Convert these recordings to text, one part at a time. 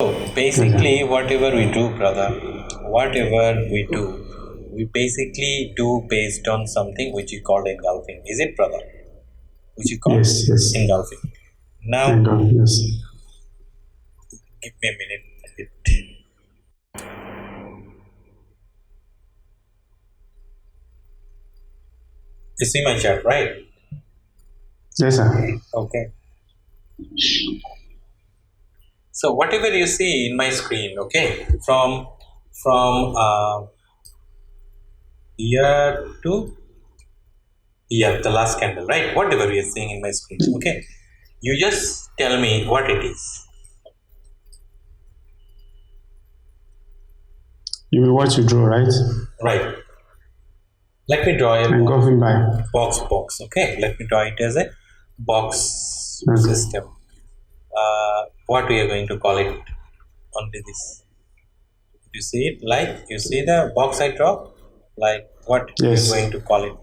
So basically, whatever we do, brother, whatever we do, we basically do based on something which you call engulfing. Is it, brother? Which you call Yes, yes. engulfing. Now, Yes. give me a minute. You see my chat, right? Yes, sir. Okay. So whatever you see in my screen, okay, from here to here, the last candle, right? Whatever you are seeing in my screen, okay. You just tell me what it is. You mean what you draw, right? Right. Let me draw a Engulfing by. box. Okay. Let me draw it as a box Okay. system. What we are going to call it? Only this. You see it? Like you see the box I draw? Like what Yes. we are going to call it?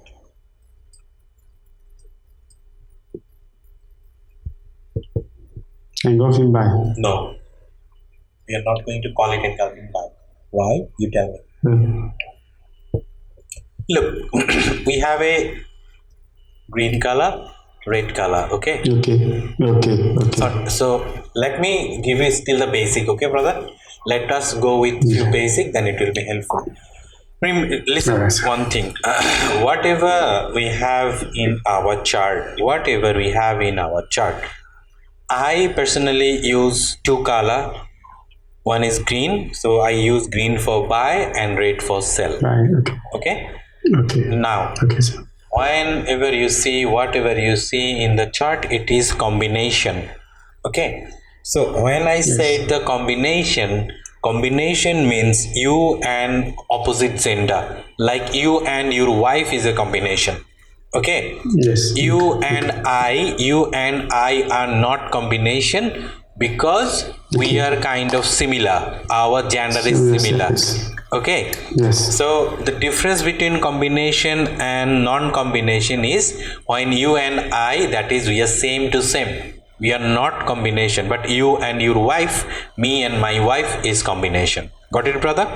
Engulfing by. No. We are not going to call it engulfing by. Why? You tell me. Hmm. Look, we have a green color, red color, okay? Okay. So let me give you still the basic, okay, brother? Let us go with few basic, then it will be helpful. Listen, Alright. one thing. Whatever we have in our chart, I personally use two color. One is green, so I use green for buy and red for sell. Right. Okay. Okay. Okay. Now, Okay, sir. whenever you see whatever you see in the chart, it is combination. Okay. So when I said the combination means you and opposite gender, like you and your wife is a combination. Okay. Yes. You and I are not combination because we are kind of similar. Our gender is similar. Yes. Okay. Yes. So the difference between combination and non-combination is when you and I, that is, we are same to same. We are not combination, but you and your wife, me and my wife is combination. Got it, brother?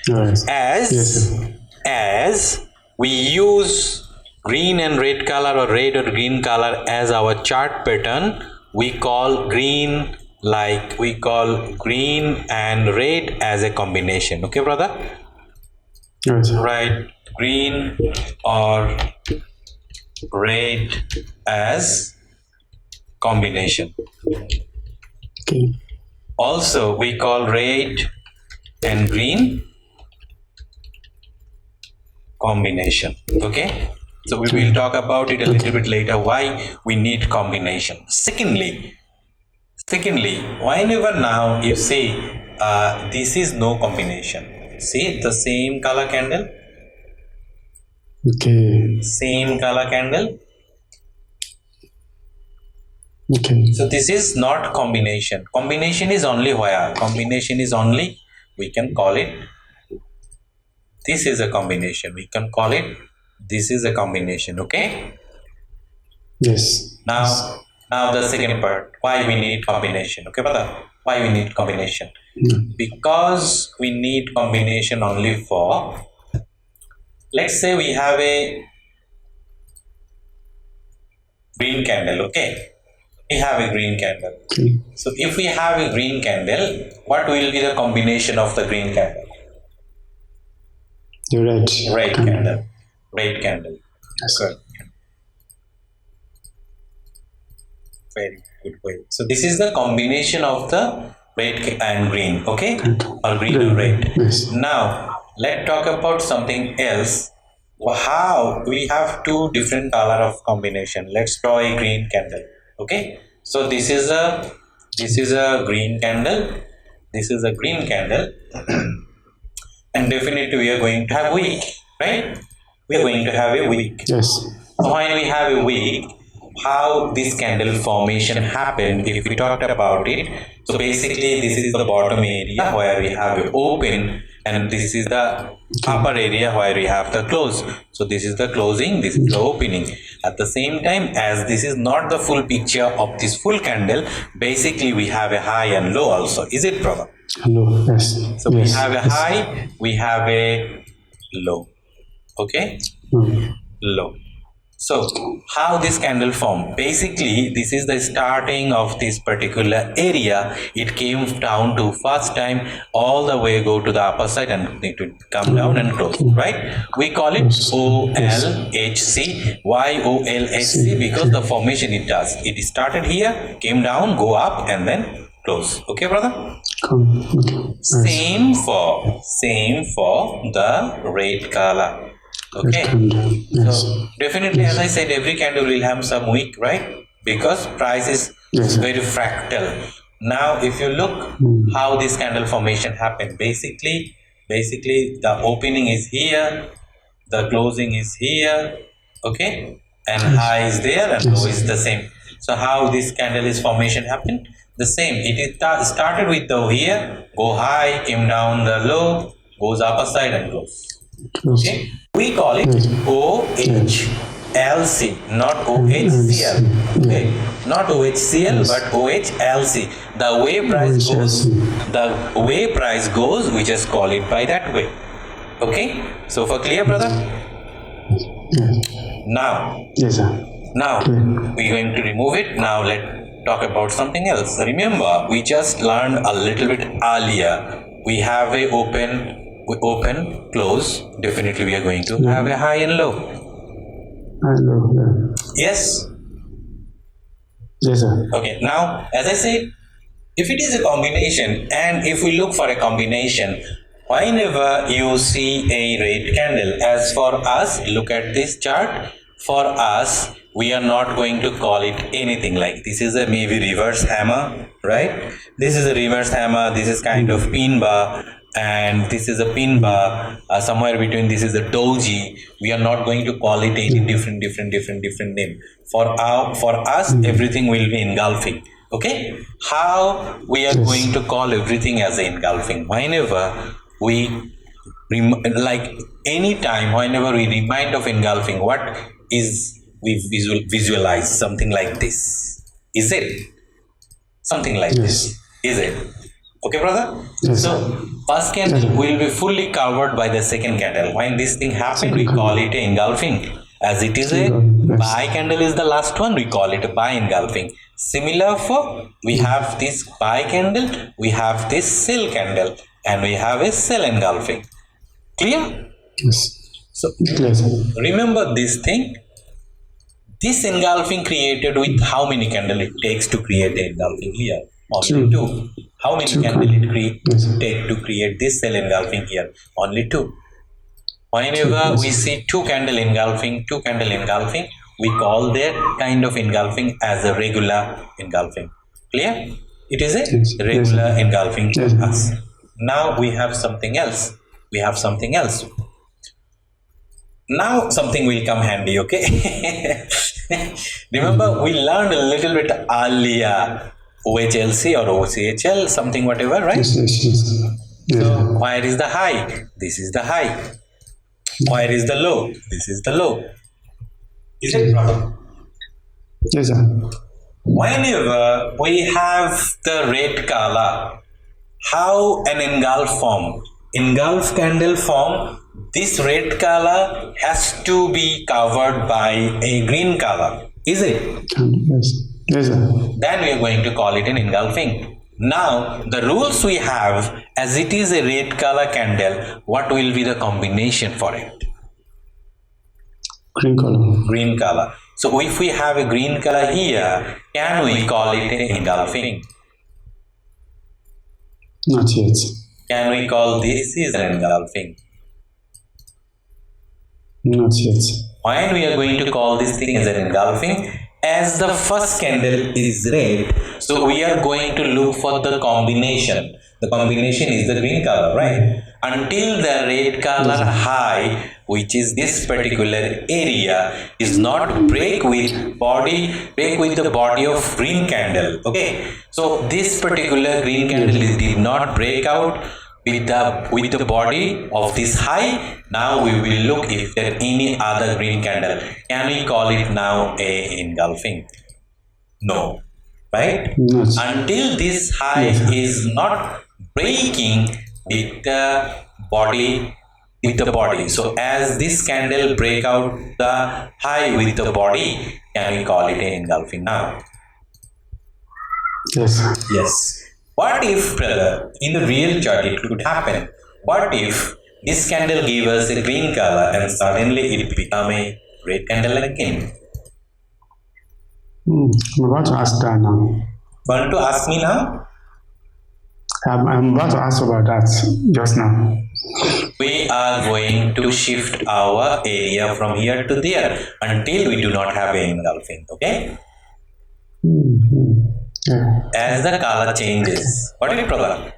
Alright. As Yes, sir. as we use green and red color or red or green color as our chart pattern, we call green and red as a combination. Okay, brother? Alright, sir. Right, green or red as combination. Okay. Also, we call red and green combination. Okay, so we will talk about it a little bit later why we need combination. Secondly, whenever now you see this is no combination. See the same color candle, Okay. same color candle. Okay. So this is not combination. Combination is only where? Combination is only, we can call it, this is a combination. We can call it, this is a combination. Okay. Yes. Now the second part, why we need combination. Okay, brother? Why we need combination? Because we need combination only for, let's say we have a green candle, okay? We have a green candle. Okay. So if we have a green candle, what will be the combination of the green candle? The red. Red candle. Red candle. Yes. Good. Very good way. So this is the combination of the red and green, okay? Or green and red. Yes. Now let's talk about something else. How we have two different color of combination. Let's draw a green candle. Okay. So this is a green candle. This is a green candle. And definitely we are going to have wick, right? We are going to have a wick. Yes. So when we have a wick, how this candle formation happened, if we talked about it, so basically this is the bottom area where we have an open and this is the upper area where we have the close. So this is the closing, this is the opening. At the same time, as this is not the full picture of this full candle, basically we have a high and low also. Is it, brother? Hello. Yes. So yes. we have a yes. high, we have a low. Okay? Low. So how this candle formed? Basically, this is the starting of this particular area. It came down to first time all the way go to the upper side and it will come down and close, right? We call it OLHC. Why OLHC? Because the formation it does. It started here, came down, go up and then close. Okay, brother? Okay. Same for the red color. Okay, Yes. so definitely, as I said, every candle will have some wick, right? Because price is Yes. very fractal. Now, if you look how this candle formation happened, basically the opening is here, the closing is here, okay, and high is there and low is the same. So how this candle is formation happened? The same. It is started with the here, go high, came down the low, goes upper side and close. Okay, we call it OHLC, not OHCL. Okay, not OHCL but OHLC. The way price goes, we just call it by that way. Okay, so for clear, brother. Now, Yes, sir. now we're going to remove it. Now let's talk about something else. Remember, we just learned a little bit earlier. We have a open, close. Definitely, we are going to have a high and low. Hello. Yeah. Yes. Yes, sir. Okay. Now, as I said, if it is a combination, and if we look for a combination, whenever you see a red candle, as for us, look at this chart. For us, we are not going to call it anything like this is a maybe reverse hammer, right? This is a reverse hammer. This is kind of pin bar. And this is a pin bar, somewhere between this is a doji. We are not going to call it any different name. For us, everything will be engulfing. Okay, how we are going to call everything as engulfing? Whenever we like any time, whenever we remind of engulfing, what is we visualize something like this? Is it something like this? Is it? Okay, brother? Yes. So, first candle will be fully covered by the second candle. When this thing happens, we call it engulfing. As it is a buy candle is the last one, we call it buy engulfing. Similar for, we have this buy candle, we have this sell candle, and we have a sell engulfing. Clear? Yes. So, Yes, sir. remember this thing. This engulfing created with how many candle it takes to create a engulfing here? Only two. How many candle it take to create this cell engulfing here? Only two. Whenever we see two candle engulfing, we call that kind of engulfing as a regular engulfing. Clear? It is a regular engulfing for us. Now we have something else. Now something will come handy, okay? Remember, we learned a little bit earlier OHLC or OCHL, something whatever, right? Yes. So, where is the high? This is the high. Where is the low? This is the low. Is it problem? Yes, sir. Whenever we have the red color, how an engulf form? Engulf candle form, this red color has to be covered by a green color. Is it? Yes. Yes, sir. Then we are going to call it an engulfing. Now, the rules we have, as it is a red color candle, what will be the combination for it? Green color. Green color. So, if we have a green color here, can we call it an engulfing? Not yet. Can we call this is an engulfing? Not yet. When we are going to call this thing as an engulfing, as the first candle is red, so we are going to look for the combination. The combination is the green color, right? Until the red color high, which is this particular area, is not break with the body of green candle. Okay, so this particular green candle did not break out. with the body of this high. Now we will look if there any other green candle. Can we call it now a engulfing? No, right? Not. Until this high Yes, sir. is not breaking with the body So as this candle break out the high with the body, can we call it an engulfing now? Yes, sir. Yes. What if, brother, in the real chart it could happen? What if this candle gave us a green color and suddenly it become a red candle again? I'm about to ask that now. Want to ask me now? I'm about to ask about that just now. We are going to shift our area from here to there until we do not have an engulfing. Okay? Yeah, As the color changes. What is it, brother?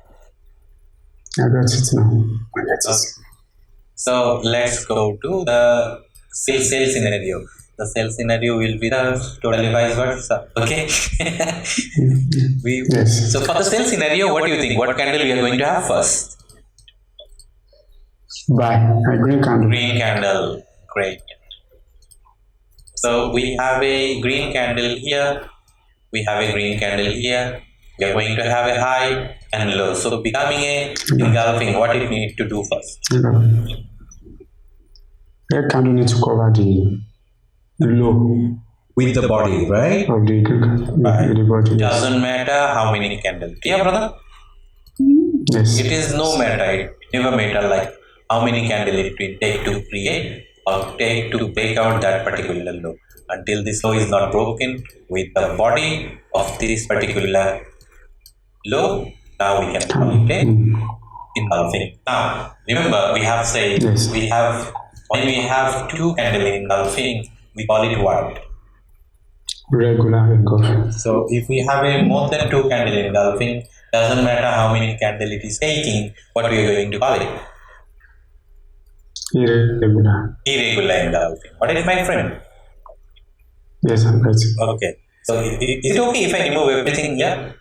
I got it now. I got it. So let's go to the sale scenario. The sale scenario will be the totally vice versa. Okay. Yes. So for the sale scenario, what do you think? What candle we are going to have first? Buy a green candle. Green candle. Great. So we have a green candle here. We have a green candle here. We are going to have a high and low. So becoming a engulfing, what it need to do first? That candle needs to cover the low With the body, right? of the body. Yes. Doesn't matter how many candles. Yeah, brother? Yes. It is no matter. It never matter like how many candles it will take to create or take to break out that particular low. Until this low is not broken with the body of this particular low, now we can call it a engulfing. Now, remember we have said Yes. when we have two candle engulfing, we call it what? Regular engulfing. So if we have a more than two candle engulfing, doesn't matter how many candle it is taking, what we are going to call it? Irregular. Irregular engulfing. What is my friend? Yes, I got it. Okay. So is it okay if I remove everything here?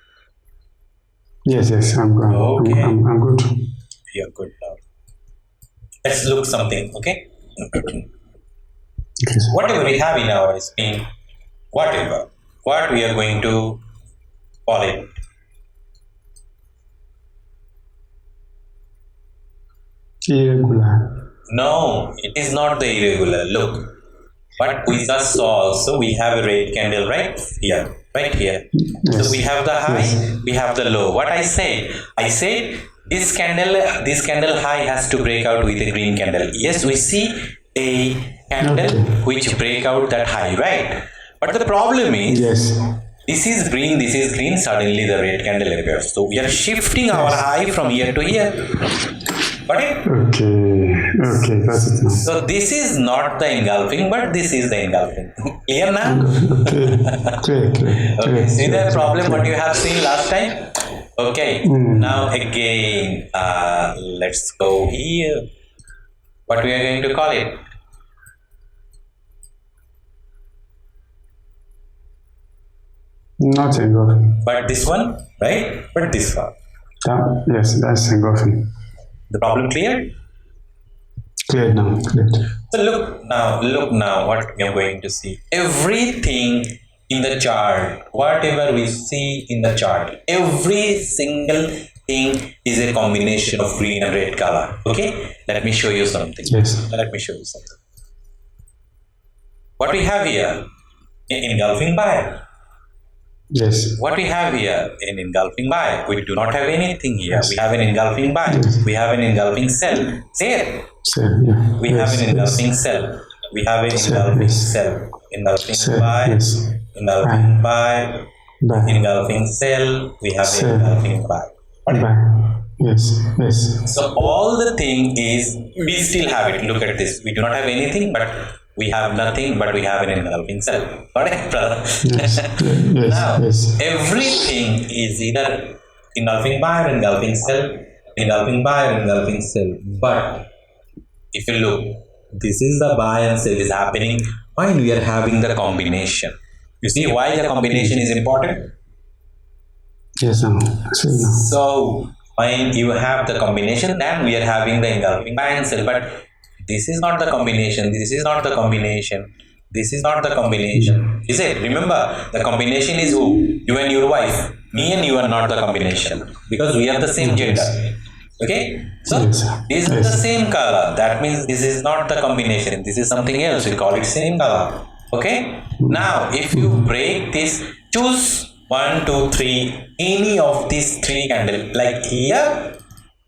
Yes, I'm good. Okay. I'm good. You're good now. Let's look something, okay? Yes. Whatever we have in our screen, what we are going to call it? Irregular. No, it is not the irregular. Look, what we just saw also, we have a red candle right here, right here. Yes. So we have the high, Yes. we have the low. What I said this candle high has to break out with a green candle. Yes, we see a candle Okay. which break out that high, right? But the problem is Yes. this is green, suddenly the red candle appears. So we are shifting our high from here to here. Got it? Okay, that's it now. So this is not the engulfing, but this is the engulfing. Clear now? Okay, clear. Okay. See the problem what you have seen last time? Okay. Now again, let's go here. What we are going to call it? Not engulfing. But this one, right? But this one. Yes, that's engulfing. The problem clear? Cleared now. Cleared. So look now what we are going to see. Everything in the chart, whatever we see in the chart, every single thing is a combination of green and red color. Okay? Let me show you something. Yes. Let me show you something. What we have here, an engulfing buy. Yes. What we have here, an engulfing buy. We do not have anything here. We have an engulfing buy. Yes. We have an engulfing sell. Say it. Sell, yeah. We yes, have an engulfing cell. We have an engulfing yes. cell. Engulfing Cell, buy. yes. Engulfing buy. Buy. Engulfing cell. We have Cell. an engulfing buy. Buy. Yes. So all the thing is we still have it. Look at this. We do not have anything, but we have nothing, but we have an engulfing cell. Got it, brother? Yes. Yes. Now, yes. everything is either engulfing buy or engulfing cell, engulfing buy or engulfing cell. But if you look, this is the buy and sell is happening when we are having the combination. You see why the combination is important? Yes, now. So when you have the combination, then we are having the engulfing buy and sell. But this is not the combination. This is not the combination. This is not the combination. Is it? Remember, the combination is who? You and your wife. Me and you are not the combination because we are the same gender. Okay? So Yes. this is the Yes. same color. That means this is not the combination. This is something else. We call it same color. Okay? Now, if you break this, choose 1, 2, 3, any of these three candles, like here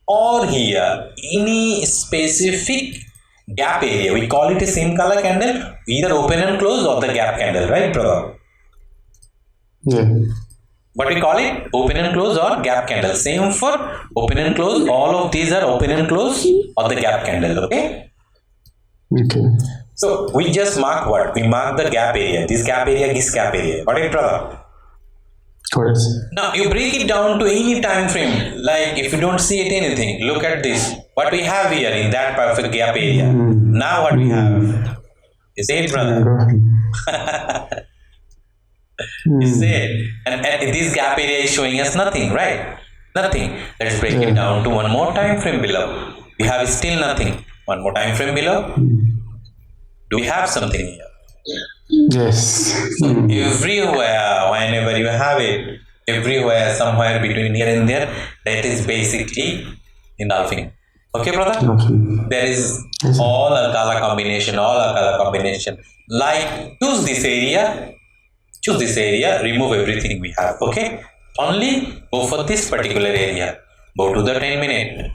or here, any specific gap area. We call it a same color candle, either open and close or the gap candle, right, brother? Yeah. What we call it? Open and close or gap candle. Same for open and close. All of these are open and close or the gap candle. Okay. Okay. So we just mark what? We mark the gap area. This gap area, this gap area. Got it, brother? Correct. Now you break it down to any time frame. Like if you don't see it anything, look at this. What we have here in that perfect gap area. Now what we have? You see it, brother? Engulfing. You see it? And this gap area is showing us nothing, right? Nothing. Let's break it down to one more time frame below. We have still nothing. One more time frame below. Do we have something here? Yes. Everywhere, whenever you have it, everywhere, somewhere between here and there, that is basically engulfing. Okay, brother? Engulfing. There is Yes. all a color combination, all a color combination. Like, choose this area, remove everything we have. Okay? Only go for this particular area. Go to the 10-minute.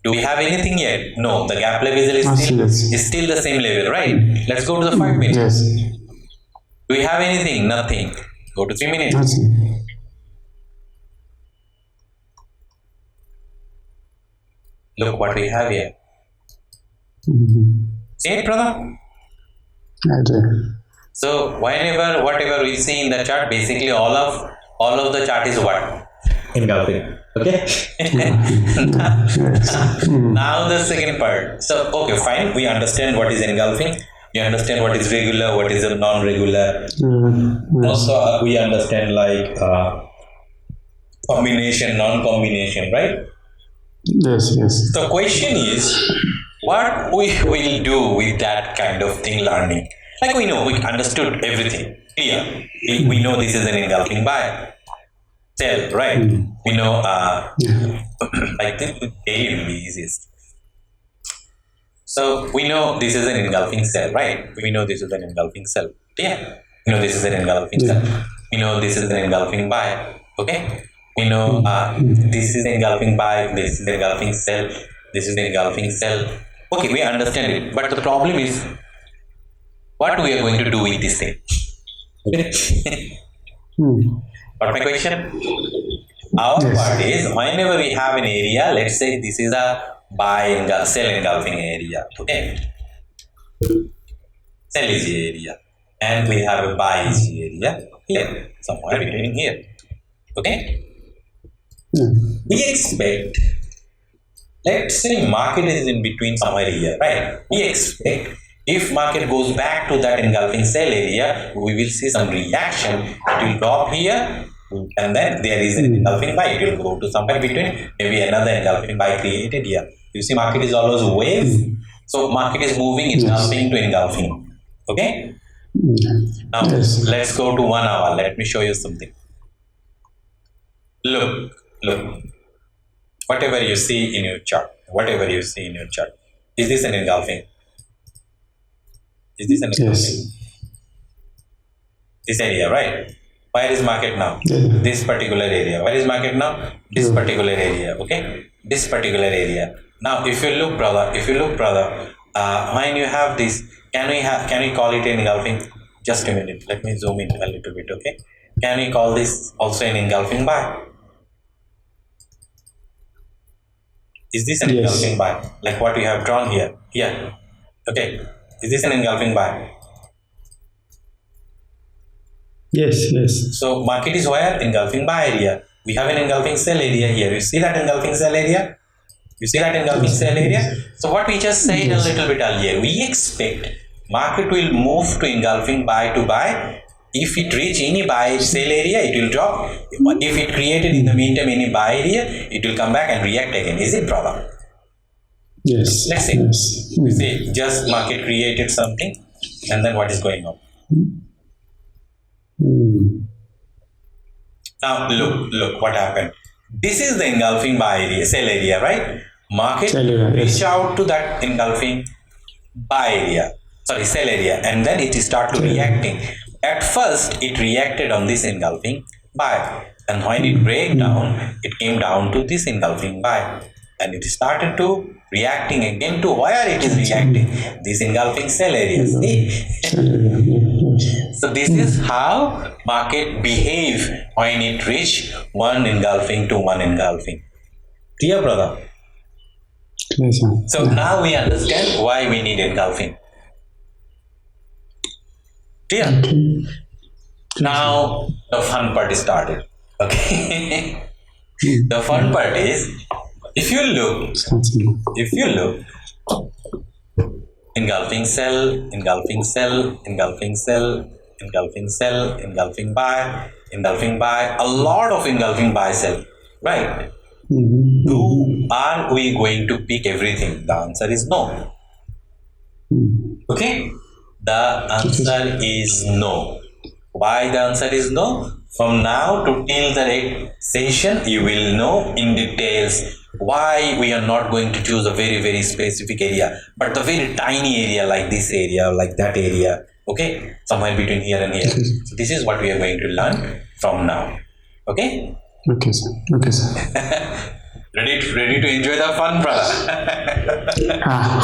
Do we have anything yet? No, the gap level is still the same level, right? Let's go to the 5-minute. Yes. Do we have anything? Nothing. Go to 3-minute. Nothing. Look what we have here. See it, brother? I do. So whatever we see in the chart, basically all of the chart is what? Engulfing. Okay. Yes. Now the second part. So okay, fine. We understand what is engulfing. We understand what is regular, what is a non-regular. Yes. Also, we understand like combination, non-combination, right? Yes. Yes. The question is, what we will do with that kind of thing learning? Like we know, we understood everything. Clear. We know this is an engulfing buy. Sell, right? We know, I think daily will be easiest. So we know this is an engulfing sell, right? We know this is an engulfing sell. Yeah. We know this is an engulfing sell. We know this is an engulfing buy. Okay. We know this is engulfing buy. This is engulfing sell. This is engulfing sell. Okay, we understand it. But the problem is, what we are going to do with this thing? What my question? Our part is, whenever we have an area, let's say this is a sell engulfing area. Okay. Sell is the area. And we have a buy is the area here, somewhere between here. Okay. We expect, let's say market is in between somewhere here, right? We expect if market goes back to that engulfing sell area, we will see some reaction. It will drop here, and then there is an engulfing buy. It will go to somewhere between, maybe another engulfing buy created here. You see, market is always wave. So market is moving engulfing to engulfing. Okay. Now let's go to 1 hour. Let me show you something. Look. Whatever you see in your chart, is this an engulfing? Is this an engulfing? Yes. This area, right? Where is market now? This particular area. Where is market now? This particular area. Okay? This particular area. Now, if you look, brother, when you have this, can we call it an engulfing? Just a minute. Let me zoom in a little bit. Okay? Can we call this also an engulfing buy? Is this an engulfing buy? Like what we have drawn here? Here. Okay. Is this an engulfing buy? Yes. Yes. So market is where? Engulfing buy area. We have an engulfing sell area here. You see that engulfing sell area? So what we just said a little bit earlier, we expect market will move to engulfing buy to buy if it reach any buy sell area, it will drop. If it created in the meantime any buy area, it will come back and react again. Is it, brother? Yes. Let's see. Yes. See, just market created something, and then what is going on? Mm. Now look what happened. This is the engulfing buy area, sell area, right? Market Sell area, reach yes. out to that engulfing buy area, sorry, sell area, and then it start to Sell area. reacting. At first, it reacted on this engulfing buy, and when it break down, it came down to this engulfing buy, and it started to reacting again to where it is reacting, this engulfing sell area. See? Sell area. Yes. So this is how market behave when it reach one engulfing to one engulfing. Clear, brother? Yes, sir. So now we understand why we need engulfing. Clear? Okay. Now the fun part is started. Okay. The fun part is if you look, Starting. engulfing cell, engulfing cell, engulfing cell, engulfing cell, engulfing buy, a lot of engulfing buy cell, right? Mm-hmm. Do are we going to pick everything? The answer is no. Okay? The answer is no. Why the answer is no? From now to till the next session, you will know in details why we are not going to choose a very specific area, but the very tiny area like this area, like that area. Okay? Somewhere between here and here. So this is what we are going to learn from now. Okay? Okay, sir. Okay, sir. Ready to enjoy the fun, brother?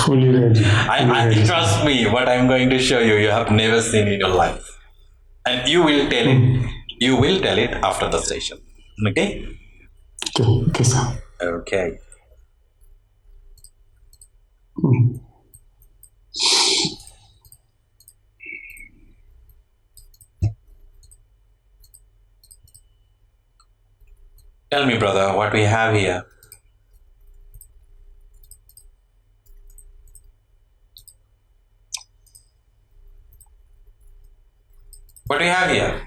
Fully ready. I trust me, what I'm going to show you, you have never seen in your life. And you will tell it. You will tell it after the session. Okay? Okay, okay, sir. Okay. Mm. Tell me, brother, what we have here. What do you have here?